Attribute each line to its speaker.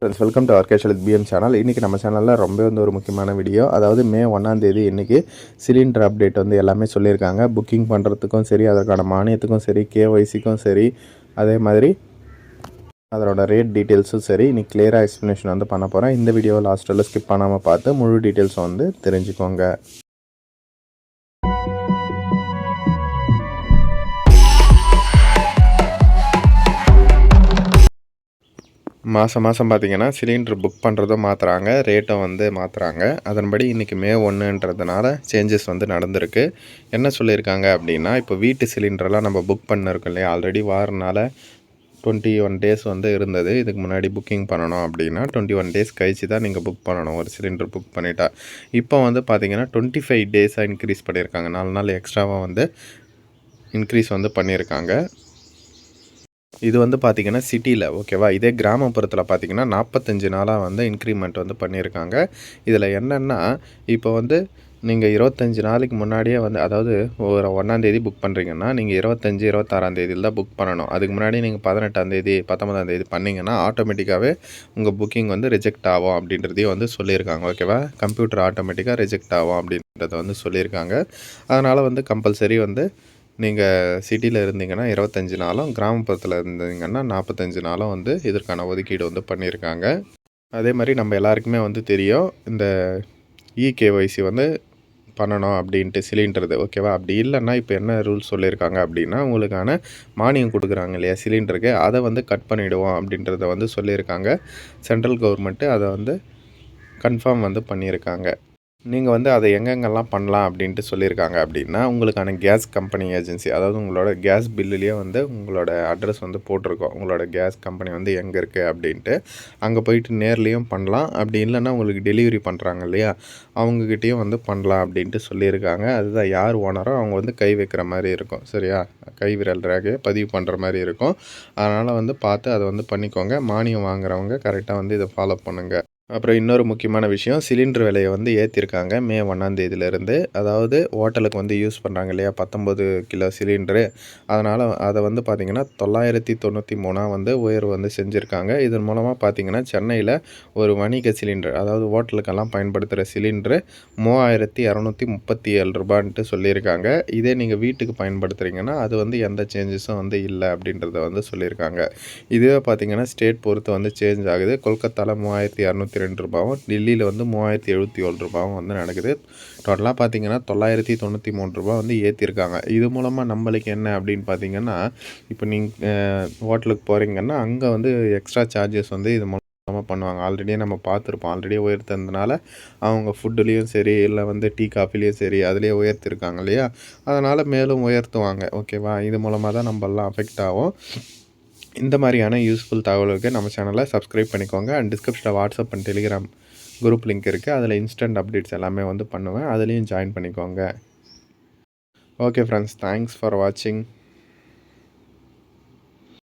Speaker 1: Friends, welcome to our casual PM channel. இன்றைக்கி நம்ம சேனலில் ரொம்ப ஒரு முக்கியமான வீடியோ. அதாவது மே 1 இன்றைக்கி சிலிண்டர் அப்டேட் எல்லாமே சொல்லியிருக்காங்க. புக்கிங் பண்ணுறதுக்கும் சரி, அதற்கான மானியத்துக்கும் சரி, கேஒய்சிக்கும் சரி, அதே மாதிரி அதோட ரேட் டீட்டெயில்ஸும் சரி, இன்றைக்கி கிளியராக எக்ஸ்ப்ளனேஷன் பண்ண போகிறேன். இந்த வீடியோவை லாஸ்ட்டில் ஸ்கிப் பண்ணாமல் பார்த்து முழு டீட்டெயில்ஸும் தெரிஞ்சுக்கோங்க. மாதம் பார்த்திங்கன்னா சிலிண்டர் புக் பண்ணுறதும் மாற்றுறாங்க, ரேட்டும் மாற்றுறாங்க. அதன்படி இன்றைக்கி மே 1ன்றதுனால சேஞ்சஸ் நடந்திருக்கு. என்ன சொல்லியிருக்காங்க அப்படின்னா, இப்போ வீட்டு சிலிண்டரெலாம் நம்ம புக் பண்ணிருக்கோம் இல்லையா, ஆல்ரெடி வாரனால 21 டேஸ் இருந்தது. இதுக்கு முன்னாடி புக்கிங் பண்ணணும் அப்படின்னா 21 டேஸ் கழிச்சு தான் நீங்கள் புக் பண்ணணும், ஒரு சிலிண்டர் புக் பண்ணிட்டா. இப்போ பார்த்திங்கன்னா 25 டேஸாக இன்க்ரீஸ் பண்ணியிருக்காங்க. 4 நாள் எக்ஸ்ட்ராவாக இன்க்ரீஸ் பண்ணியிருக்காங்க. இது பார்த்திங்கன்னா சிட்டியில் ஓகேவா. இதே கிராமப்புறத்தில் பார்த்திங்கன்னா 45 நாளாக இன்க்ரிமெண்ட் பண்ணியிருக்காங்க. இதில் என்னென்னா, இப்போ நீங்கள் 25 நாளைக்கு முன்னாடியே அதாவது ஒரு 1ஆந்தேதி புக் பண்ணுறீங்கன்னா, நீங்கள் 25, 26ஆந்தேதியில் தான் புக் பண்ணணும். அதுக்கு முன்னாடி நீங்கள் 18ஆந்தேதி, 19ஆந்தேதி பண்ணிங்கன்னா ஆட்டோமேட்டிக்காகவே உங்கள் புக்கிங் ரிஜெக்ட் ஆகும் அப்படின்றதையும் சொல்லியிருக்காங்க ஓகேவா. கம்ப்யூட்டர் ஆட்டோமேட்டிக்காக ரிஜெக்ட் ஆகும் அப்படின்றத சொல்லியிருக்காங்க. அதனால் கம்பல்சரி நீங்கள் சிட்டியில் இருந்தீங்கன்னா 25 நாளும், கிராமப்புறத்தில் இருந்தீங்கன்னா 45 நாளும் இதற்கான ஒதுக்கீடு பண்ணியிருக்காங்க. அதே மாதிரி நம்ம எல்லாருக்குமே தெரியும், இந்த இகேஒய்சி பண்ணணும் அப்படின்ட்டு சிலிண்டருது ஓகேவா. அப்படி இல்லைன்னா இப்போ என்ன ரூல்ஸ் சொல்லியிருக்காங்க அப்படின்னா, உங்களுக்கான மானியம் கொடுக்குறாங்க இல்லையா சிலிண்டருக்கு, அதை கட் பண்ணிவிடுவோம் அப்படின்றத சொல்லியிருக்காங்க. சென்ட்ரல் கவர்மெண்ட்டு அதை கன்ஃபார்ம் பண்ணியிருக்காங்க. நீங்கள் அதை எங்கெங்கெல்லாம் பண்ணலாம் அப்படின்ட்டு சொல்லியிருக்காங்க அப்படின்னா, உங்களுக்கான கேஸ் கம்பெனி ஏஜென்சி, அதாவது உங்களோட கேஸ் பில்லுலேயே உங்களோட அட்ரஸ் போட்டிருக்கோம். உங்களோட கேஸ் கம்பெனி எங்கே இருக்குது அப்படின்ட்டு அங்கே போயிட்டு நேர்லேயும் பண்ணலாம். அப்படி இல்லைன்னா உங்களுக்கு டெலிவரி பண்ணுறாங்க இல்லையா, அவங்கக்கிட்டேயும் பண்ணலாம் அப்படின்ட்டு சொல்லியிருக்காங்க. அதுதான் யார் ஓனரோ அவங்க கை வைக்கிற மாதிரி இருக்கும் சரியா, கை விரல் ரேகையை பதிவு பண்ணுற மாதிரி இருக்கும். அதனால் பார்த்து அதை பண்ணிக்கோங்க. மானியம் வாங்குறவங்க கரெக்டாக இதை ஃபாலோ பண்ணுங்கள். அப்புறம் இன்னொரு முக்கியமான விஷயம், சிலிண்டர் விலையை ஏற்றிருக்காங்க மே 1ஆந்தேதியிலேருந்து. அதாவது ஹோட்டலுக்கு யூஸ் பண்ணுறாங்க இல்லையா 19 கிலோ சிலிண்டரு, அதனால் அதை பார்த்திங்கன்னா 993 உயர்வு செஞ்சுருக்காங்க. இதன் மூலமாக பார்த்திங்கன்னா சென்னையில் ஒரு வணிக சிலிண்டர், அதாவது ஹோட்டலுக்கெல்லாம் பயன்படுத்துகிற சிலிண்டரு 3237 ரூபான்ட்டு சொல்லியிருக்காங்க. இதே நீங்கள் வீட்டுக்கு பயன்படுத்துகிறீங்கன்னா அது எந்த சேஞ்சஸும் இல்லை அப்படின்றத சொல்லியிருக்காங்க. இதுவே பார்த்திங்கன்னா ஸ்டேட் பொறுத்து சேஞ்ச் ஆகுது. கொல்கத்தாவில் 3202 ரூபாவும், டெல்லியில் 3077 ரூபாவும் நடக்குது. டோட்டலாக பார்த்திங்கன்னா 993 ரூபா ஏற்றிருக்காங்க. இது மூலமாக நம்மளுக்கு என்ன அப்படின்னு பார்த்திங்கன்னா, இப்போ நீங்கள் ஹோட்டலுக்கு போகிறீங்கன்னா அங்கே எக்ஸ்ட்ரா சார்ஜஸ் இது மூலமாக பண்ணுவாங்க. ஆல்ரெடியே நம்ம பார்த்துருப்போம். ஆல்ரெடியே உயர்த்ததுனால அவங்க ஃபுட்டுலேயும் சரி, இல்லை டீ காஃபிலையும் சரி, அதிலே உயர்த்திருக்காங்க இல்லையா, அதனால் மேலும் உயர்த்துவாங்க ஓகேவா. இது மூலமாக தான் நம்மலாம் அஃபெக்ட் ஆகும். இந்த மாதிரியான யூஸ்ஃபுல் தகவலுக்கு நம்ம சேனலை சப்ஸ்கிரைப் பண்ணிக்கோங்க. அண்ட் டிஸ்கிரிப்ஷனில் WhatsApp and Telegram group link இருக்குது. அதில் இன்ஸ்டன்ட் அப்டேட்ஸ் எல்லாமே பண்ணுவேன். அதுலேயும் ஜாயின் பண்ணிக்கோங்க. ஓகே ஃப்ரெண்ட்ஸ், தேங்க்ஸ் ஃபார் வாட்சிங்.